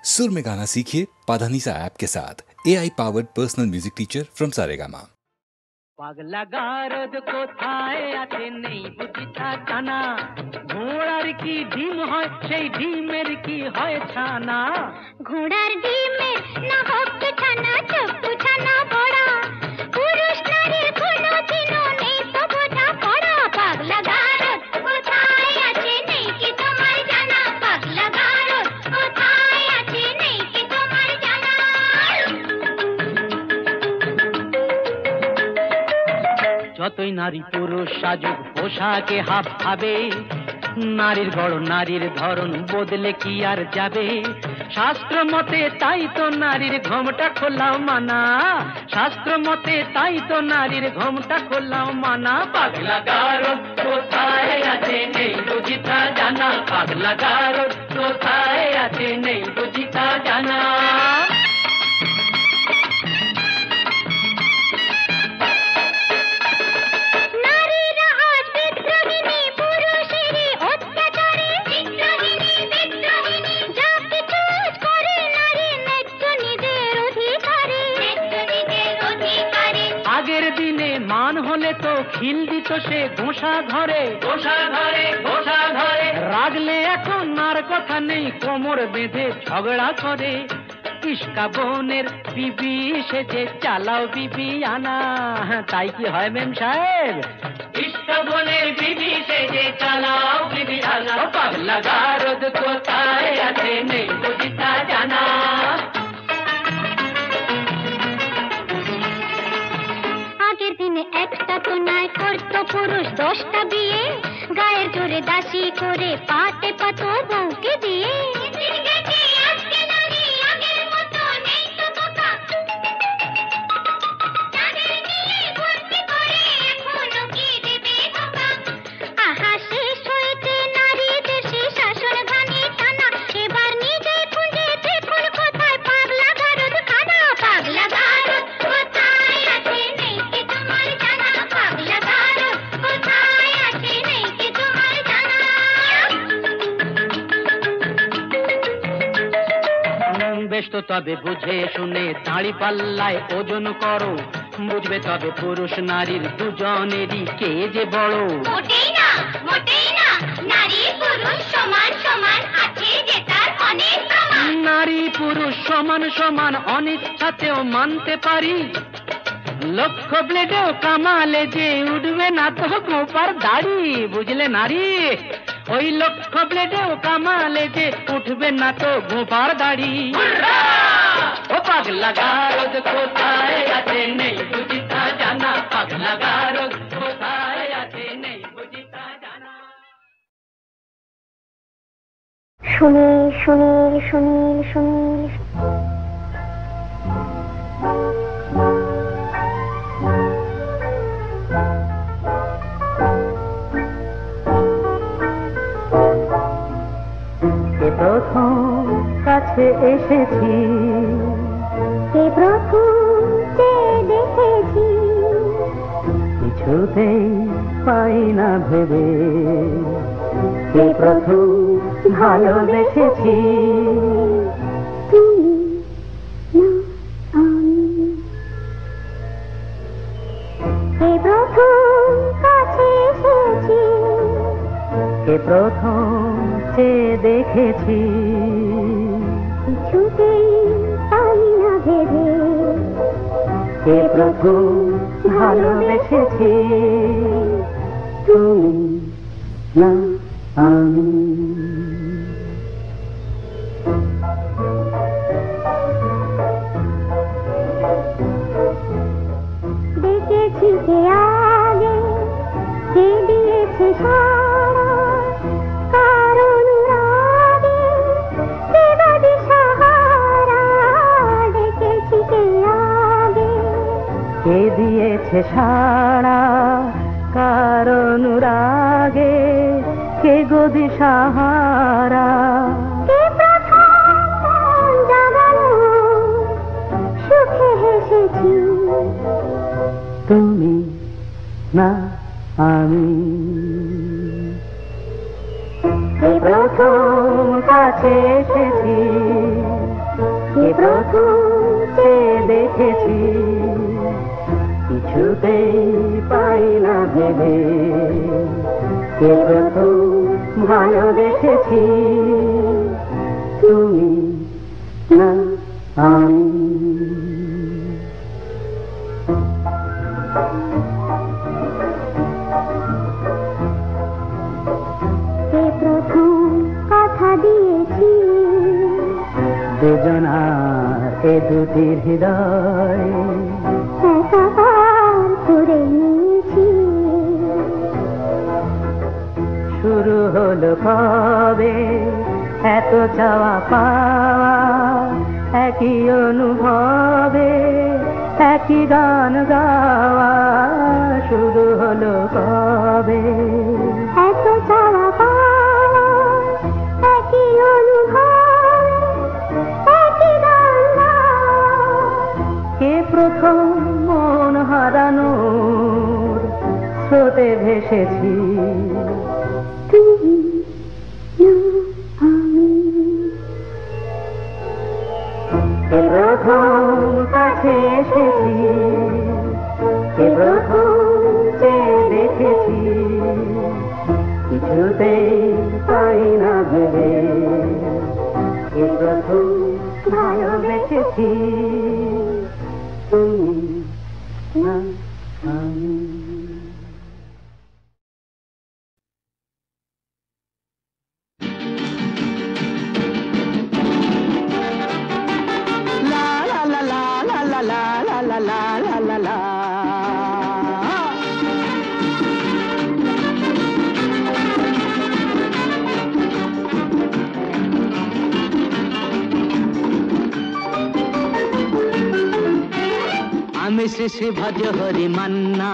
सुर में गाना सीखिए पाधानीसा ऐप के साथ। AI powered personal music teacher from Saregama. পাগলা গারদ কোথায় আছে নেই বুঝিতা জানা, ঘোড়ার কি ডিম হয় সেই ডিমের কি হয় ছানা, ঘোড়ার ডিমের না হোক ছানা চপ্পু ছানা বড়া, পুরুষ নারীর কোনো দিনও নেই তো বোঝা পড়া। পাগলা গারদ কোথায় আছে নেই কি তোমার জানা, পাগলা গারদ কোথায় আছে নেই কি তোমার জানা। যতই নারী পুরুষ সাজুক পোশাকে হাব ভাবে, নারীর গড় নারীর ধরন বদলে কি আর যাবে। শাস্ত্র মতে তাই তো নারীর ঘোমটা খোলাও মানা, শাস্ত্র মতে তাই তো নারীর ঘোমটা খোলাও মানা। পাগলা গারদ কোথায় আছে নেই বুঝিতা জানা, পাগলা গারদ কোথায় আছে নেই বুঝিতা জানা। মান হলে তো খিল দিত সে ঘোষা ঘরে, ঘোষা ঘরে, ঘোষা ঘরে। রাগলে এখন আর কথা নেই, কোমর বেঁধে ঝগড়া করে। ইস্কা বোনের বিবি সেজে চালাও বিবি আনা, তাই কি হয় মেম সাহেব? ইস্কা বোনের বিবি সেজে চালাও বিবি আনা। পাগলা গারদ কোথায় আছে নেই বুঝিতা জানা। একটা তো নয় করতো পুরুষ 10টা বিয়ে, গায়ের জোরে দাসী করে পাটে পাতো বউকে দিয়ে। আহা শেষ হয়েছে নারীদের সে শাসন ঘানি টানা, এবার নিজে খুঁজে দেখুন কোথায় পাগলা গারদ খানা। পাগলা গারদ কোথায় আছে নেই কি তোমার জানা, পাগলা গারদ কোথায় আছে নেই কি তোমার জানা। বেশ তো তবে বুঝে শুনে দাঁড়ি পাল্লায় ওজন করো, বুঝবে তবে পুরুষ নারীর দুজনেরই কে যে বড়। মোটেই না, মোটেই না, নারী পুরুষ সমান সমান আছে যে তার অনেক প্রমাণ। নারী পুরুষ সমান সমান অনিচ্ছাতেও মানতে পারি, লক্ষ ব্লেডেও কামালে যে উঠবে না তো গোপার দাড়ি। বুঝলে নারী, ওই লক্ষ ব্লেডেও কামালে যে উঠবে না তো গোপার দাড়ি। ও পাগলা গারদ কোথায় আছে নেই বুঝিতা জানা, পাগলা গারদ কোথায় আছে নেই বুঝিতা জানা। সুনীল সুনীল সুনীল সুনীল প্রথম কাছে এসেছি, কে প্রথম দেখেছি, কিছুতেই পাই না ভেবে কে প্রথম ভালোবেসেছি। তুমি না আমি, কে প্রথম কাছে এসেছি, কে প্রথম চেয়ে দেখেছি, কিছুতেই পাই না ভেবে কে প্রথম ভালোবেসেছি। তুমি না আমি। দেখেছি কে আগে, কে দিয়েছে সারা, কারণ রাগে কে বাদে সাহারা। দেখেছি কে আগে, কে দিয়েছে সারা, কারণ রাগে কে গদি সাহারা। কে প্রথম জাগালো সুখে হেসেছি, তুমি না আমি। প্রথম কাছে এসেছি পাই না ভেবে কে প্রথম ভালোবেসেছি তুমি না আমি। কে প্রথম কথা দিয়েছি দুজনার এ দুটি হৃদয় একাকার করে নিয়েছি। শুরু হলো কবে এত চাওয়া পাওয়া, একই অনুভবে একই গান গাওয়া। শুরু হলো কবে এত চাওয়া পাওয়া, একই অনুভব, একই গান গাওয়া। কে প্রথম মন হারানোর স্রোতে ভেসেছি তুমি না আমি। কে প্রথম কাছে এসেছি, কে প্রথম চেয়ে দেখেছি, কিছুতেই পাই না ভেবে কে প্রথম ভালোবেসেছি তুমি না আমি। আমি শ্রী শ্রী ভজ হরি মান্না,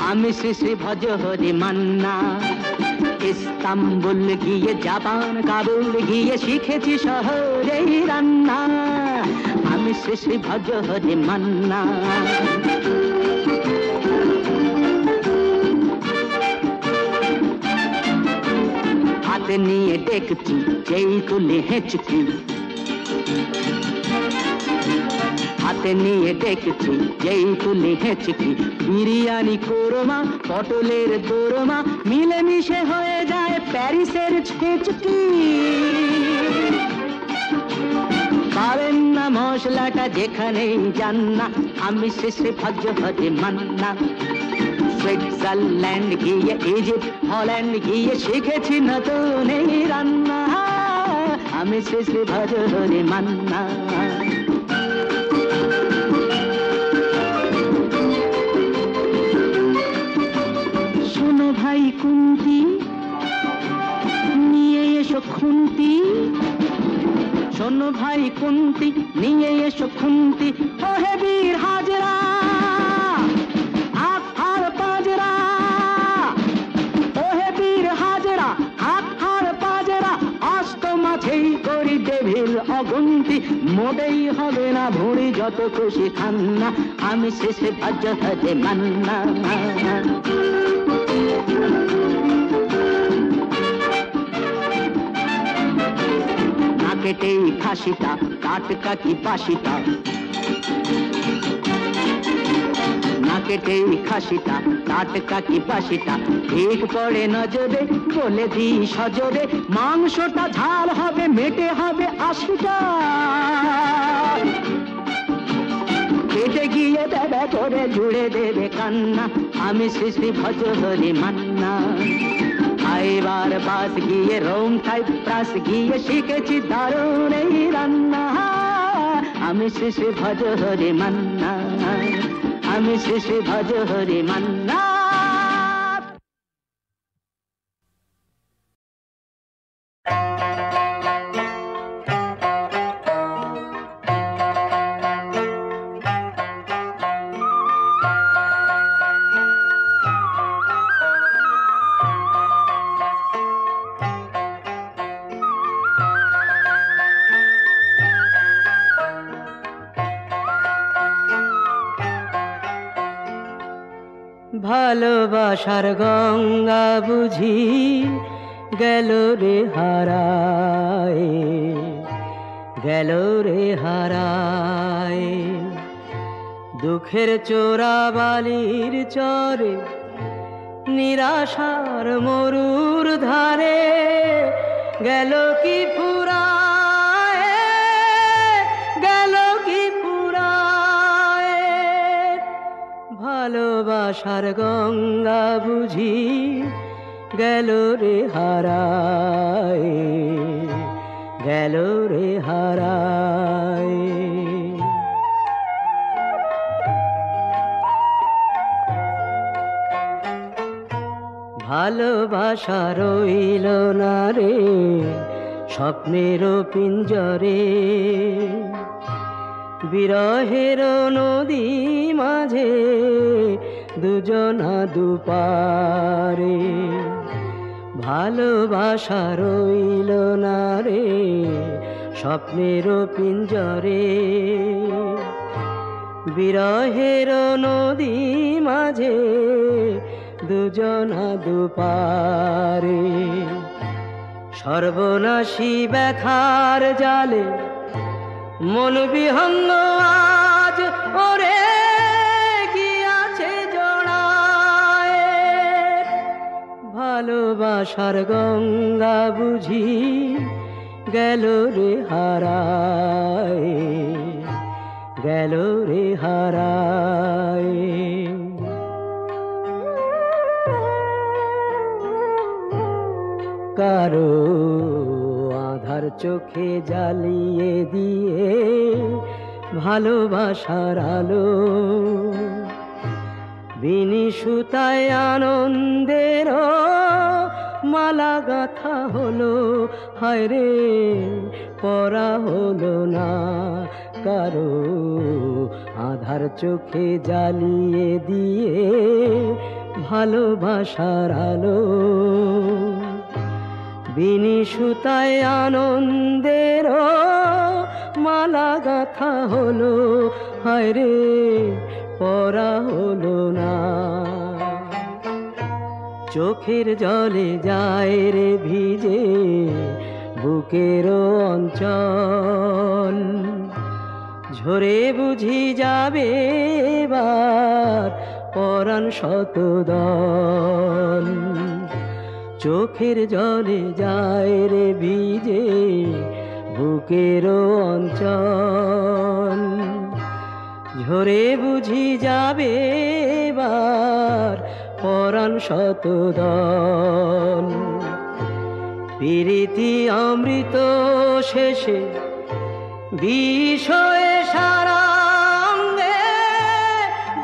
আমি শ্রী শ্রী ভজ হরি মান্না। ইস্তাম্বুল গিয়ে জাপান কাবুল গিয়ে শিখেছি শহরেই রান্না। আমি শ্রী শ্রী ভজ হরি মান্না। হাতে নিয়ে দেখছি যেই তুলে হেঁচকি, হাতে নিয়ে দেখছি যেই তুলে হেঁচকি। বিরিয়ানি কোরমা পটলের দোরমা মিলেমিশে হয়ে যায় প্যারিসের ছেচকি। পাবেন না মশলাটা যেখানেই যান না, আমি শেষে ভজ হরি মান্না। সুইজারল্যান্ড গিয়ে ইজিপ্ট হল্যান্ড গিয়ে শিখেছি নতুন এই রান্না। আমি শেষে ভজ হরি মান্না। শোনো ভাই কুন্তি নিয়ে এসো খুন্তি, শোনো ভাই কুন্তি নিয়ে এসো খুন্তি। ওহে বীর হাজরা হাত হার পাজরা, ওহে বীর হাজরা হাত হার পাজরা। অস্ত মাঝেই করি টেবিল অগুন্তি, মোটেই হবে না ভুঁড়ি যত খুশি খান্না। আমি শেষে ভজ হরি মান্না। কেটে খাসিটা টাটকা কি বাসিটা, না কেটে খাসিটা টাটকা কি বাসিটা। ঠিক পড়ে নজরে বলে দিই সজরে, মাংসটা ঝাল হবে মেটে হবে 80টা। কেটে গিয়ে দেবে করে জুড়ে দেবে কান্না। আমি শ্রী শ্রী ভজ হরি মান্না। এবার বাস গিয়ে রোম সাইপ্রাস গিয়ে শিখেছি দারুণ এই রান্না। আমি শ্রী শ্রী ভজ হরি মান্না, আমি শ্রী শ্রী ভজ হরি মান্না। ভালোবাসার গঙ্গা বুঝি গেল রে হারায়, গেল রে হারায়। দুঃখের চোরা বালির চরে নিরাশার মরুর ধারে গেল কি ফুরায়, গেল কি ফুরায়। ভালোবাসার গঙ্গা বুঝি গেল রে হারায়, গেল রে হারায়। ভালোবাসা রইল না রে স্বপ্নের পিঞ্জরে, বিরহের নদী মাঝে দুজনা দুপারে। ভালোবাসা রইল না রে স্বপ্নের পিঞ্জরে, বিরহের নদী মাঝে দুজনা দুপারে। সর্বনাশী ব্যথার জালে মন বিহঙ্গ আজ ওরে গিয়াছে জড়ায়। ভালোবাসার গঙ্গা বুঝি গেল রে হারায়, গেল রে হারায়। কারো আধার চোখে জ্বালিয়ে দিয়ে ভালোবাসার আলো, বিনি সুতায় আনন্দের মালা গাথা হলো, হায় রে পরা হলো না। কারো আধার চোখে জ্বালিয়ে দিয়ে ভালোবাসার আলো, বিনি সুতায় আনন্দের মালা গাথা হলো, হায় রে পরা হলো না। চোখের জলে যায় রে ভিজে বুকের অঞ্চল, ঝরে বুঝি যাবে এবার পরাণ শতদল। চোখের জলে যায় রে ভিজে বুকের অঞ্চল, ঝরে বুঝি যাবে এবার পরাণ শতদল। প্রীতি অমৃত শেষে বিষ হয়ে সারা অঙ্গে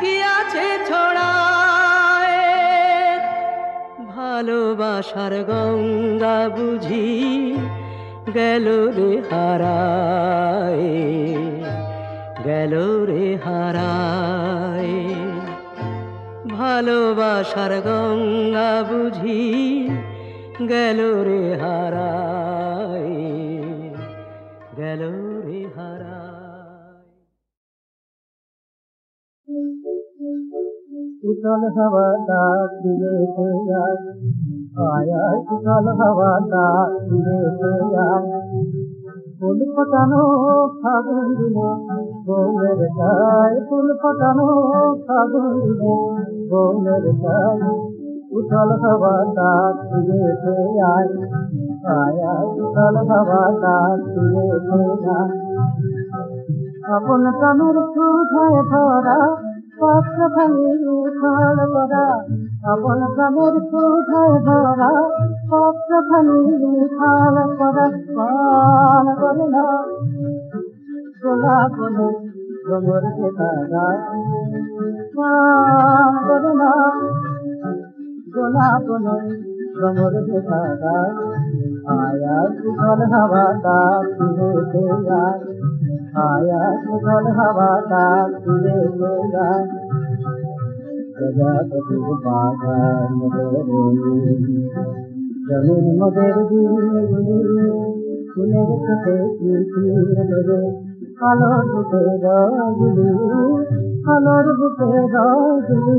গিয়াছে ছড়ায়। ভালোবাসার গঙ্গা বুঝি গেল রে হারায়, গেল রে হারায়। ভালোবাসার গঙ্গা বুঝি গেল রে হারায়, গেল রে হারায়। उछल हवा दिए थे यार आया, उछल हवा दिए थे यार। ফুল ফোটানো ফাগুন দিনে বউয়ের গায়ে, ফুল ফোটানো ফাগুন দিনে বউয়ের গায়ে। উছল হওয়া দিয়েছে আয়, আয়া উছল হওয়া দিয়েছে আয়। আপন কামের সুধায় ভরা পত্রখানি উছল করা, আপন কামের সুধায় ভরা পত্রখানি উছল করা। পান করে না গোলাপ গোমর তারা, পান করে না গোলাপ গোমর তারা। আয়া উছল হওয়া দিয়েছে আয়, आया उछल हवा दिए आय। प्रजापति बागान जमीन मদের ফুলের সাথে আলোর বুকে রজলি, আলোর বুকে রজলি।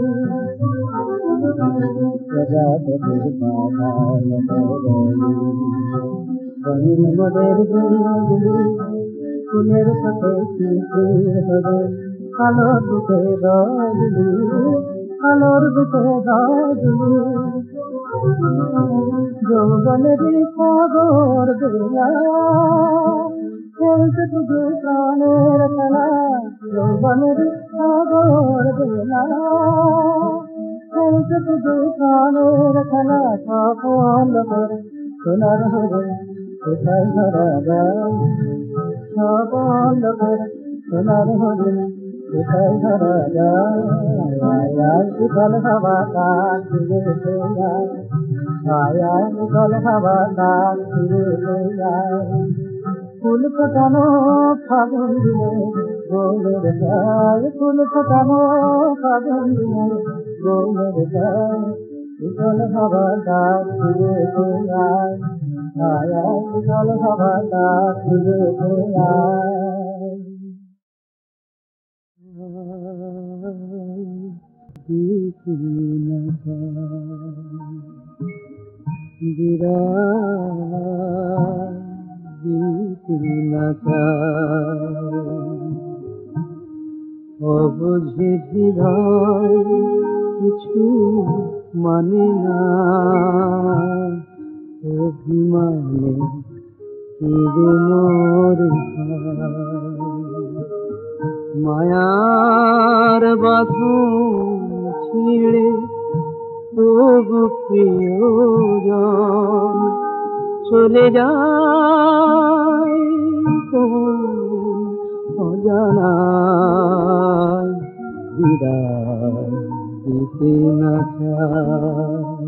প্রজাপতি বাগান জমিন মদের ফুলের সাথে হবে আলোর বুকে রজনী, আলোর বুকে রজনী। যৌবনের সাগর বেলা খেলছে শুধু প্রাণের খেলা। যৌবনের সাগর বেলা খেলছে শুধু প্রাণের খেলা। সফল করে সোনার হরে কোথায় ধরা যায়? সফল করে সোনার হরে কোথায় ধরা যায়? উতল হাওয়া কান ফিরে যায়, আয় উতল হাওয়া কান ফিরে যায়। ফুল ফোটানো ফাগুন দিনে গোলের যায়, ফুল ফোটানো ফাগুন দিনে গোলের যায়। উতল হাওয়া কান ফিরে যায়, আয় উতল হাওয়া কান ফিরে যায়। অবুঝে হৃদয় কিছু মানে না, অভিমানে কেঁদে মরে মায়ার বাঁধন ছিঁড়ে তবু প্রিয়জন চলে যায় কোন অজানায়, বিদায় দিতে না চায়।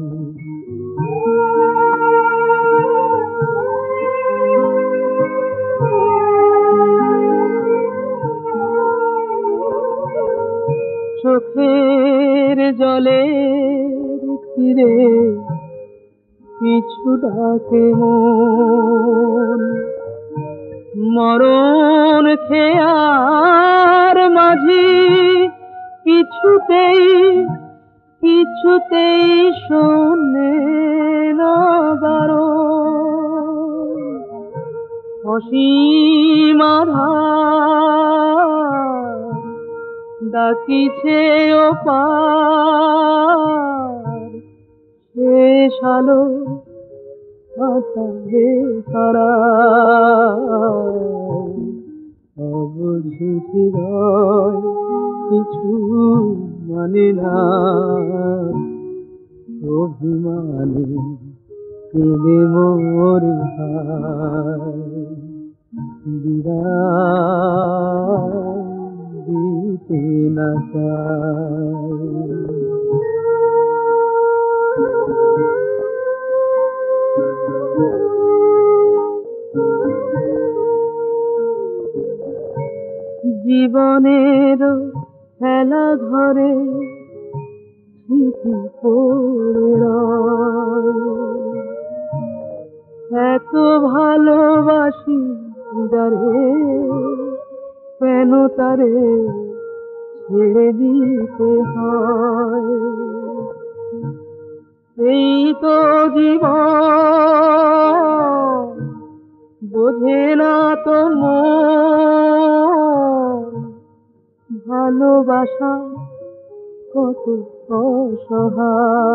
চোখের জলের তীরে পিছু ডাকে মন, মরণ খেয়ার মাঝি কিছুতেই কিছুতেই শোনে না বারণ। অসীম আধার ডাকিছে ওপার, শেষ আলো আকারে তারা। অবুঝে হৃদয় কিছু মানে না, অভিমানে কেঁদে মরে বিদায় দিতে না চায়। জীবনের খেলা ঘরে স্মৃতি পড়ে রয়, এত ভালোবাসি যারে কেন তারে ছেড়ে দিতে হয়। এই তো জীবন বোঝে না তো মন, ভালোবাসা কত অসহায়।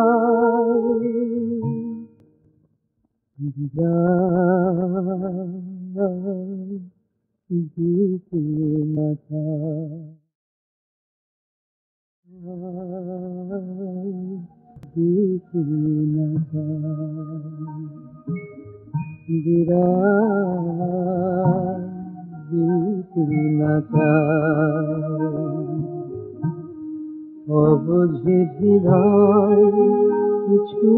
দিতে না চায়, দিতে না চায়, দিতে না চায়। অবুঝে হৃদয় কিছু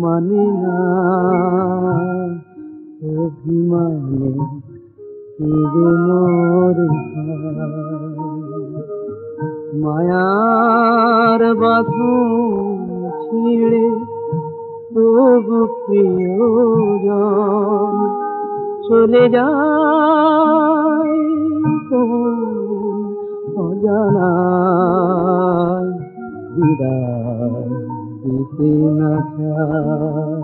মানে না, অভিমানে কেঁদে মরে মায়ার বাঁধন ছিঁড়ে তবু প্রিয়জন চলে যায় কোন অজানায়, বিদায় দিতে না চায়।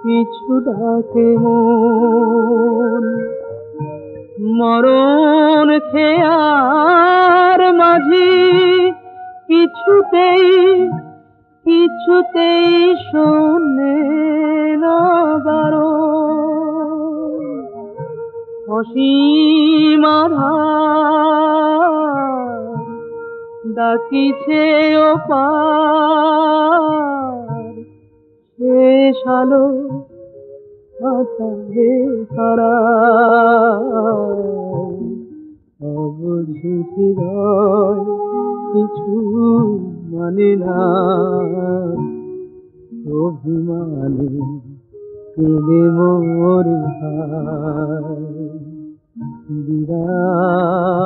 পিছু ডাকে মন মরণ খেয়ার মাঝি কিছুতেই কিছুতেই শোনে না বারণ অসীম আধার ডাকিছে ওপার শেষ আলো আকাশে তারা অবুঝি হৃদয় কিছু মানে না অভিমানে কেঁদে মোরে বিরাট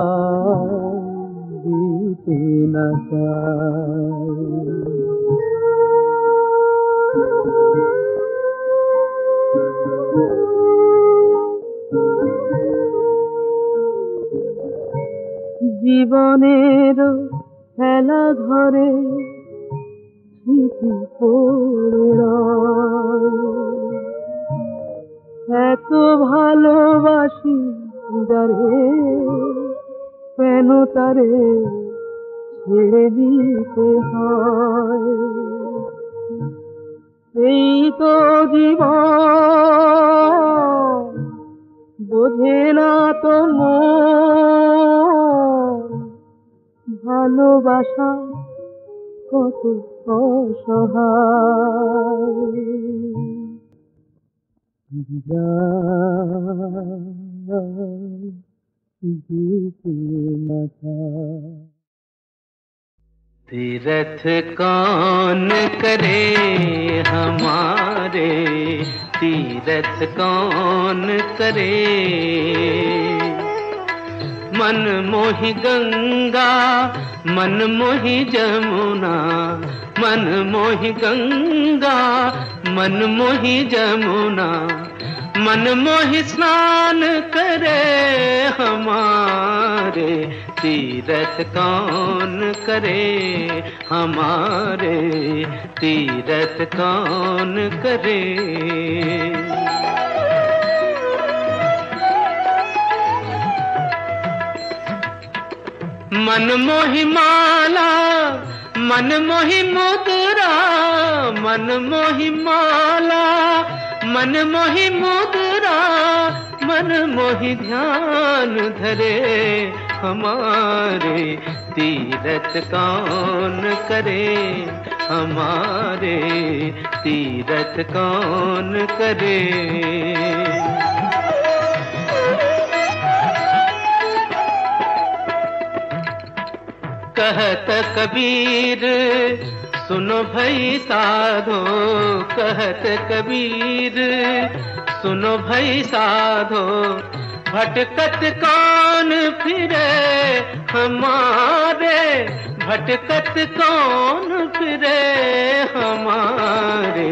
দিতে না চায় জীবনের খেলা ঘরে স্মৃতি পড়ে রয় এত ভালোবাসি যারে কেন তারে ছেড়ে দিতে হয় এই তো জীবন বোঝে না তো ভালোবাসা কত অসহায় तीरथ कौन करे हमारे तीरथ कौन करे मन मोहि गंगा मन मोहि जमुना मन मोहि गंगा मन मोहि जमुना मन मोहि स्नान करे हमारे तीरथ कौन करे हमारे तीरथ कौन करे मन मोहि माला मन मोहि मुद्रा मन मोहि माला मन मोहि मुद्रा मन मोहि ध्यान धरे हमारे तीरथ कौन करे हमारे तीरथ कौन करे कहत कबीर सुनो भई साधो कहत कबीर सुनो भई साधो भटकत कौन फिरे हमारे भटकत कौन फिरे हमारे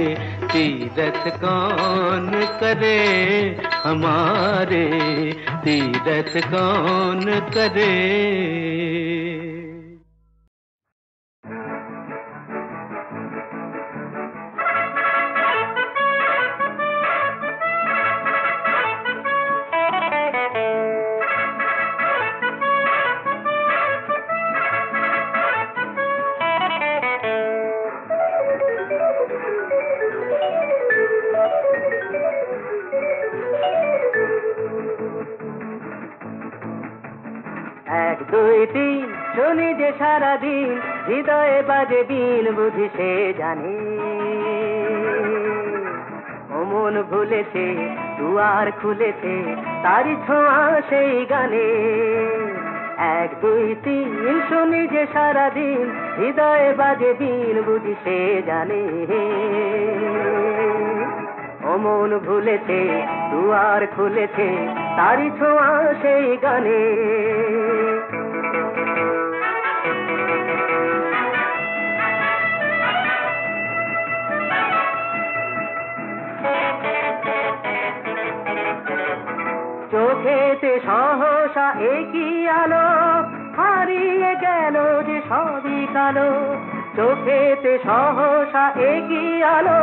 तीरथ कौन करे हमारे तीरथ कौन करे দুই তিন শুনি যে সারাদিন হৃদয়ে বাজে দিন বুঝি সে জানে ও মন ভুলেছে দুয়ার খুলেছে তারি ছোঁয়া সেই গানে এক দুই তিন শুনি যে সারাদিন হৃদয়ে বাজে দিন বুঝি সে জানে ও মন ভুলেছে দুয়ার খুলেছে তারি ছোঁয়া সেই গানে চোখেতে সহসা একই আলো হারিয়ে গেল যে সবই কালো চোখেতে সহসা একই আলো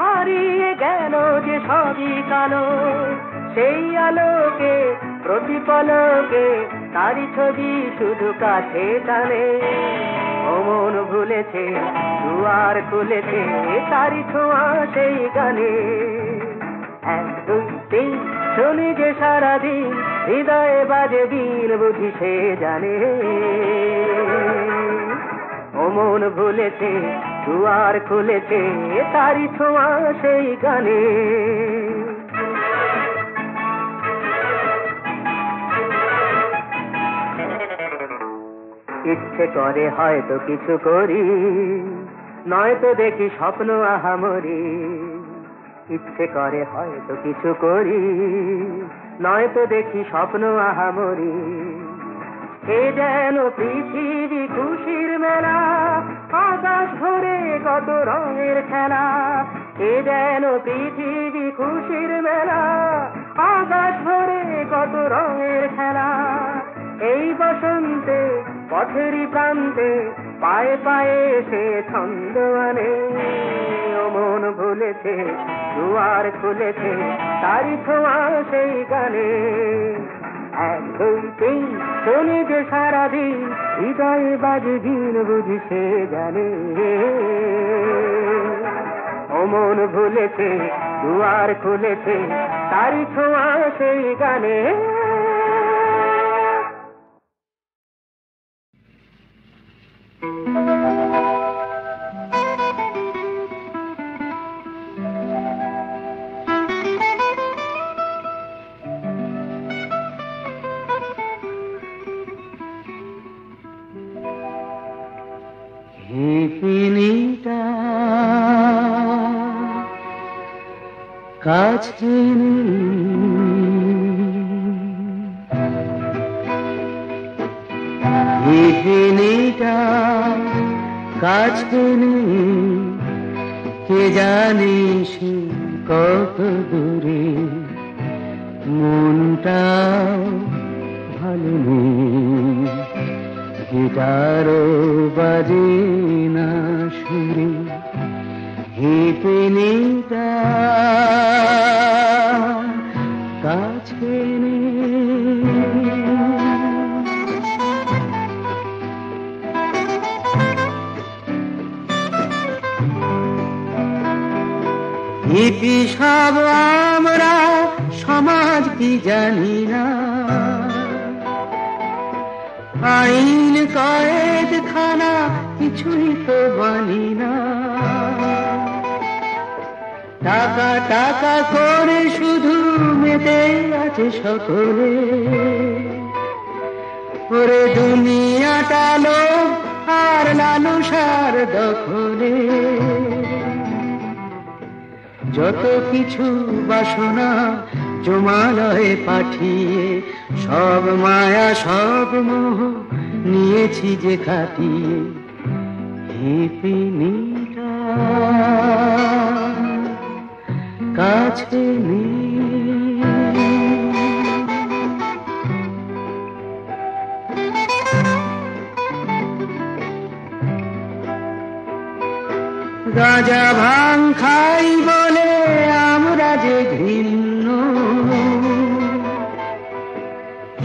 হারিয়ে গেল যে সবই কালো, সেই আলোকে প্রতিপলকে তারি ছবি শুধু কাছে টানে। ও মন ভুলেছে দুয়ার খুলেছে তারি ছোঁয়া সেই গানে। 1 2 3 শুনি যে সারাদিন হৃদয়ে বাজে দিন বুঝি সে জানে। ও মন ভুলেছে দুয়ার খুলেছে তারি ছোঁয়া সেই গানে। ইচ্ছে করে হয়তো কিছু করি, নয়তো দেখি স্বপ্ন আহামরি। ইচ্ছে করে হয়তো কিছু করি, নয়তো দেখি স্বপ্ন আহামরি। এ যেন পৃথিবী খুশির মেলা, আকাশ ভরে কত রঙের খেলা। এ যেন পৃথিবী খুশির মেলা, আকাশ ভরে কত রঙের খেলা। এই বসন্তে পথেরই প্রান্তে পায়ে পায়ে সে ছন্দ আনে। ও মন ভুলেছে দুয়ার খুলেছে তারি ছোঁয়া সেই গানে। 1 2 3 শুনি যে সারাদিন হৃদয়ে বাজে দিন বুঝি সে জানে। ও মন ভুলেছে দুয়ার খুলেছে তারি ছোঁয়া সেই গানে। পিনিটা কাছে পিনিটা কাছে কে জানে সে কত দূরে। মনটা ভালো নেই, গিটারও বাজে না সুরে। হে পিনিটা কাছে ইতি সব আমরা সমাজ কি জানি না, আইন কয়েদ খানা কিছুই তো মানি না। টাকা টাকা করে শুধু মেতে আছে সকলে। ওরে দুনিয়াটা লোভ আর লালসার দখলে। যত কিছু বাসনা জমালয়ে পাঠিয়ে সব মায়া সব মোহ নিয়েছি যে কাটিয়ে। হে পিনিটা কাছে গাঁজা ভাং খাই বলে আমরা যে ঘৃণ্য,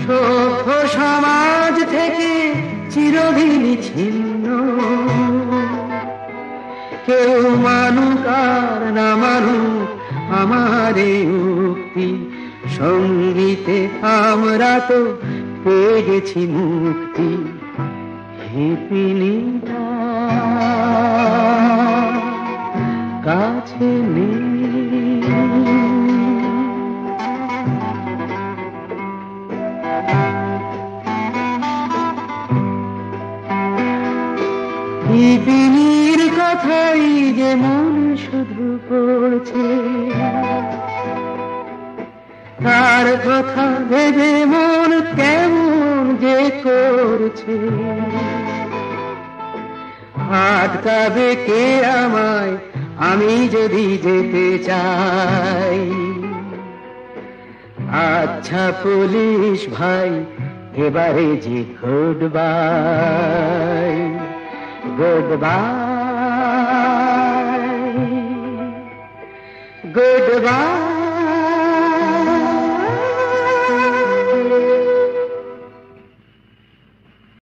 সভ্য সমাজ থেকে চিরদিন ছিন্ন। কেউ মানুক আর না মানুক আমার উক্তি, সঙ্গীতে আমরা তো পেয়ে গেছি মুক্তি। হে পিনিটা কাছে পিনির কথাই যে মন শুধু পড়ছে, তার কথা ভেবে মন কেমন যে করছে। আটকাবে কে আমায় আমি যদি যেতে চাই। আচ্ছা পুলিশ ভাই এবারে যে good bye, good bye, Goodbye.